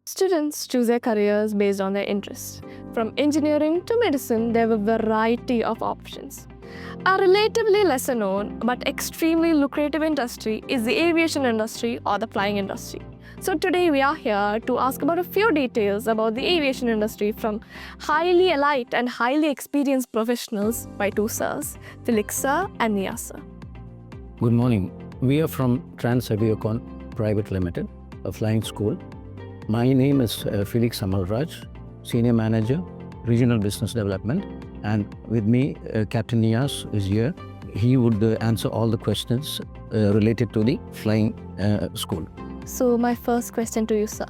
Students choose their careers based on their interests. From engineering to medicine, there are a variety of options. A relatively lesser known but extremely lucrative industry is the aviation industry or the flying industry. So today we are here to ask about a few details about the aviation industry from highly elite and highly experienced professionals by two sirs, Felix sir and Nia sir. Good morning. We are from Trans Aviacon Private Limited, a flying school. My name is Felix Amalraj, Senior Manager, Regional Business Development. And with me, Captain Nias is here. He would answer all the questions related to the flying school. So my first question to you, sir.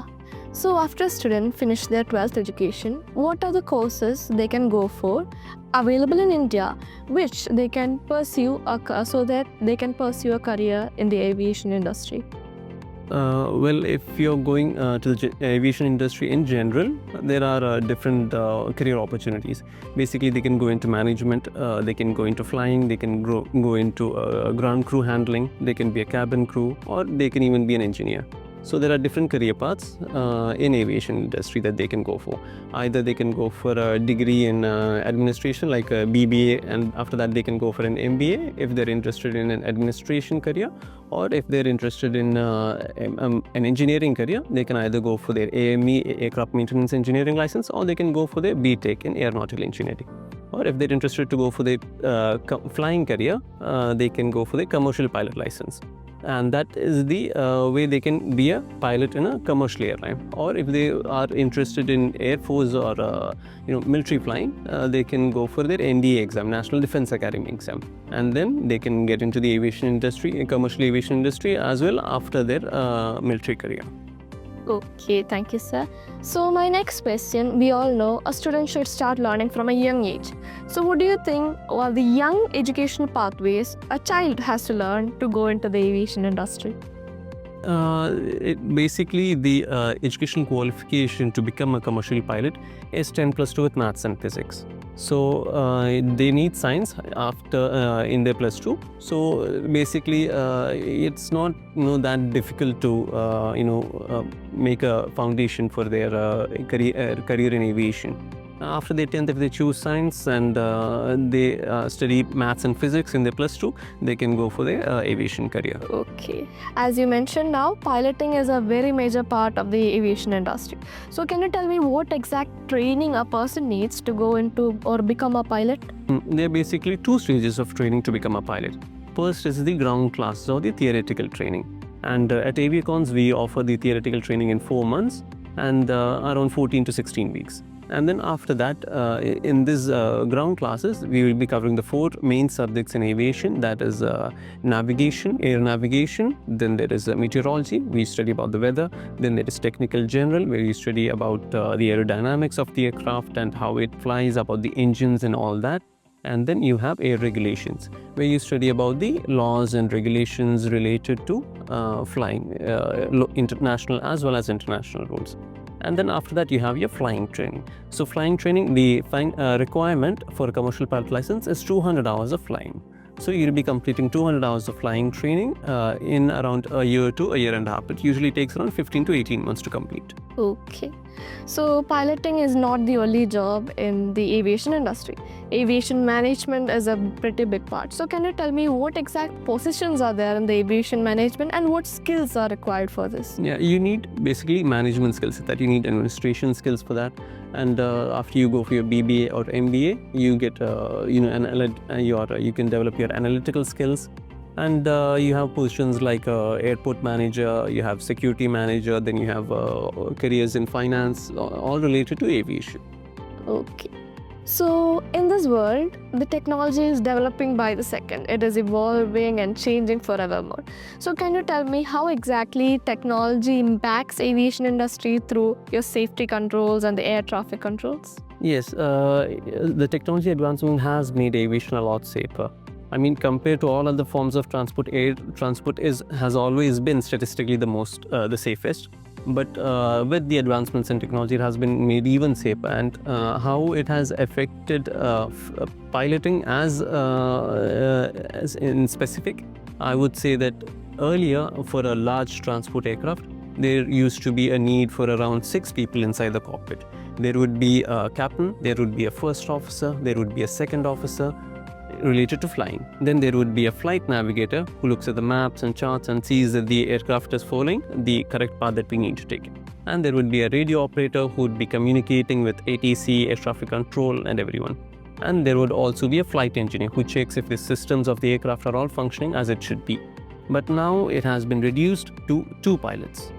So after a student finish their 12th education, what are the courses they can go for available in India which they can pursue so that they can pursue a career in the aviation industry? Well, if you're going to the aviation industry in general, there are different career opportunities. Basically, they can go into management, they can go into flying, they can go into ground crew handling, they can be a cabin crew, or they can even be an engineer. So there are different career paths in aviation industry that they can go for. Either they can go for a degree in administration like a BBA, and after that they can go for an MBA if they're interested in an administration career, or if they're interested in an engineering career, they can either go for their AME, aircraft maintenance engineering license, or they can go for their BTech in aeronautical engineering. Or if they're interested to go for their flying career, they can go for the commercial pilot license. And that is the way they can be a pilot in a commercial airline. Or if they are interested in Air Force or military flying, they can go for their NDA exam, National Defense Academy exam, and then they can get into the aviation industry, commercial aviation industry as well after their military career. Okay, thank you, sir. So my next question, we all know a student should start learning from a young age. So what do you think are the young educational pathways a child has to learn to go into the aviation industry? Basically, the education qualification to become a commercial pilot is 10+2 with maths and physics. So they need science after in their +2. So basically, it's not that difficult to make a foundation for their career in aviation. After their 10th, if they choose science and they study maths and physics in their +2, they can go for their aviation career. Okay. As you mentioned now, piloting is a very major part of the aviation industry. So can you tell me what exact training a person needs to go into or become a pilot? There are basically two stages of training to become a pilot. First is the ground classes or the theoretical training. And at Aviacons, we offer the theoretical training in 4 months and around 14 to 16 weeks. And then after that, in these ground classes, we will be covering the 4 main subjects in aviation. That is navigation, air navigation. Then there is meteorology, we study about the weather. Then there is technical general, where you study about the aerodynamics of the aircraft and how it flies, about the engines and all that. And then you have air regulations, where you study about the laws and regulations related to flying, international as well as international rules. And then after that, you have your flying training. So flying training, the requirement for a commercial pilot license is 200 hours of flying. So you'll be completing 200 hours of flying training in around a year to a year and a half. It usually takes around 15 to 18 months to complete. Okay. So piloting is not the only job in the aviation industry. Aviation management is a pretty big part. So can you tell me what exact positions are there in the aviation management and what skills are required for this? Yeah, you need basically management skills. That you need administration skills for that. And after you go for your BBA or MBA, you get you can develop your analytical skills. And you have positions like airport manager, you have security manager, then you have careers in finance, all related to aviation. Okay. So in this world, the technology is developing by the second. It is evolving and changing forevermore. So can you tell me how exactly technology impacts aviation industry through your safety controls and the air traffic controls? Yes, the technology advancement has made aviation a lot safer. I mean, compared to all other forms of transport, air transport has always been statistically the safest. But with the advancements in technology, it has been made even safer. And how it has affected piloting as in specific, I would say that earlier, for a large transport aircraft, there used to be a need for around 6 people inside the cockpit. There would be a captain, there would be a first officer, there would be a second officer related to flying. Then there would be a flight navigator who looks at the maps and charts and sees that the aircraft is following the correct path that we need to take. And there would be a radio operator who would be communicating with ATC, air traffic control, and everyone. And there would also be a flight engineer who checks if the systems of the aircraft are all functioning as it should be. But now it has been reduced to 2 pilots.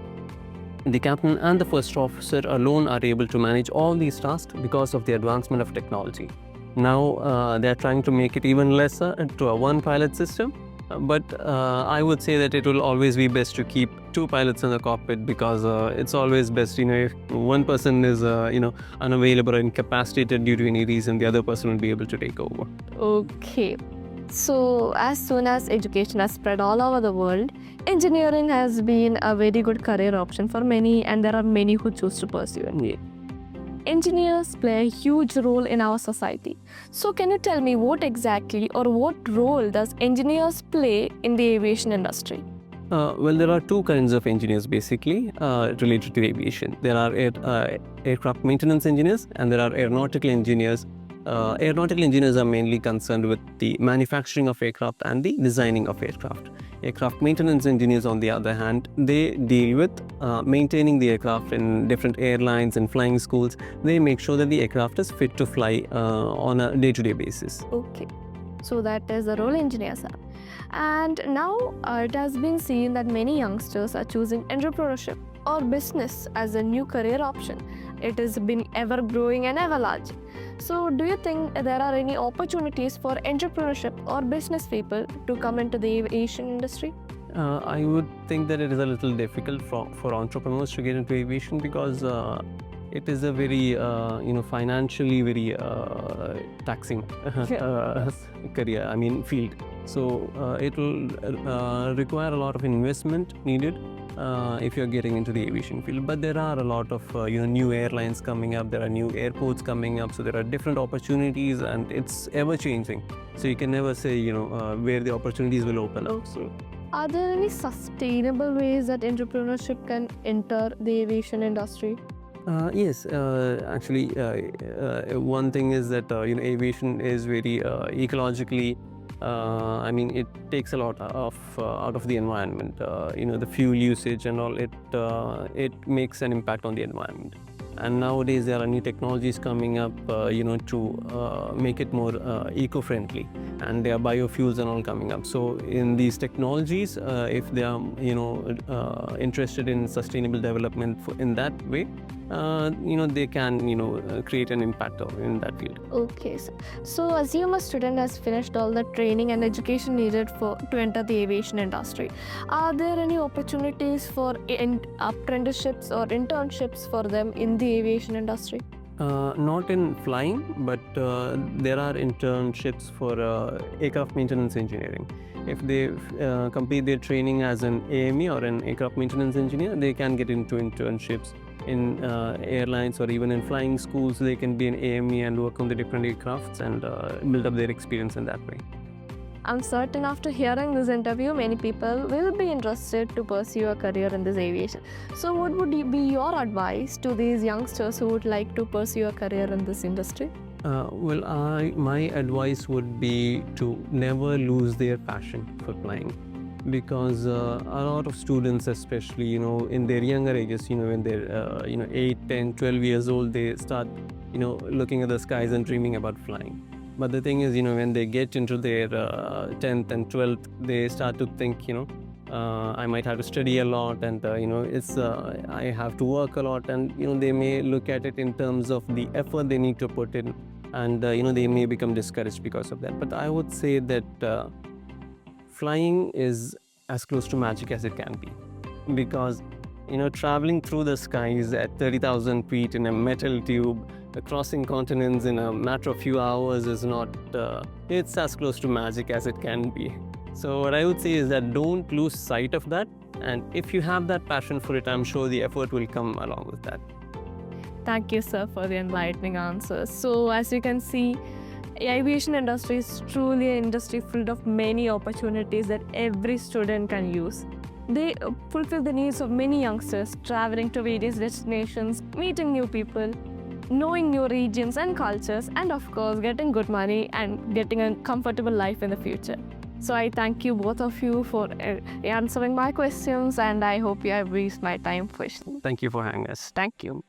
The captain and the first officer alone are able to manage all these tasks because of the advancement of technology. Now they're trying to make it even lesser to a 1 pilot system. But I would say that it will always be best to keep 2 pilots in the cockpit, because it's always best, if one person is, unavailable or incapacitated due to any reason, the other person will be able to take over. Okay. So as soon as education has spread all over the world, engineering has been a very good career option for many, and there are many who choose to pursue it. Yeah. Engineers play a huge role in our society. So can you tell me what exactly or what role does engineers play in the aviation industry? Well, there are 2 kinds of engineers basically related to aviation. There are aircraft maintenance engineers and there are aeronautical engineers. Aeronautical engineers are mainly concerned with the manufacturing of aircraft and the designing of aircraft. Aircraft maintenance engineers, on the other hand, they deal with maintaining the aircraft in different airlines and flying schools. They make sure that the aircraft is fit to fly on a day-to-day basis. Okay. So that is the role engineers have. And now it has been seen that many youngsters are choosing entrepreneurship or business as a new career option. It has been ever growing and ever large. So do you think there are any opportunities for entrepreneurship or business people to come into the aviation industry? I would think that it is a little difficult for entrepreneurs to get into aviation, because it is a very financially very taxing career, field. So it will require a lot of investment needed if you're getting into the aviation field. But there are a lot of new airlines coming up, there are new airports coming up, so there are different opportunities and it's ever changing. So you can never say where the opportunities will open up. So Are there any sustainable ways that entrepreneurship can enter the aviation industry? Yes, actually, one thing is that aviation is very ecologically. It takes a lot of out of the environment. The fuel usage and all. It makes an impact on the environment. And nowadays there are new technologies coming up, to make it more eco-friendly, and there are biofuels and all coming up. So in these technologies, if they are interested in sustainable development in that way, they can create an impact in that field. Okay, so assume a student has finished all the training and education needed to enter the aviation industry. Are there any opportunities for apprenticeships or internships for them in the aviation industry? Not in flying, but there are internships for aircraft maintenance engineering. If they complete their training as an AME or an aircraft maintenance engineer, they can get into internships in airlines or even in flying schools. They can be an AME and work on the different aircrafts and build up their experience in that way. I'm certain after hearing this interview, many people will be interested to pursue a career in this aviation. So what would be your advice to these youngsters who would like to pursue a career in this industry? My advice would be to never lose their passion for flying, because a lot of students, especially in their younger ages, when they're 8, 10, 12 years old, they start looking at the skies and dreaming about flying. But the thing is, when they get into their 10th and 12th, they start to think, I might have to study a lot, and I have to work a lot, and they may look at it in terms of the effort they need to put in, and they may become discouraged because of that. But I would say that flying is as close to magic as it can be, because traveling through the skies at 30,000 feet in a metal tube, crossing continents in a matter of few hours is not, it's as close to magic as it can be. So what I would say is that don't lose sight of that, and if you have that passion for it, I'm sure the effort will come along with that. Thank you, sir, for the enlightening answers. So as you can see, aviation industry is truly an industry filled of many opportunities that every student can use. They fulfill the needs of many youngsters, traveling to various destinations, meeting new people, knowing new regions and cultures, and of course, getting good money and getting a comfortable life in the future. So I thank you, both of you, for answering my questions, and I hope you have reached my time question. Thank you for having us. Thank you.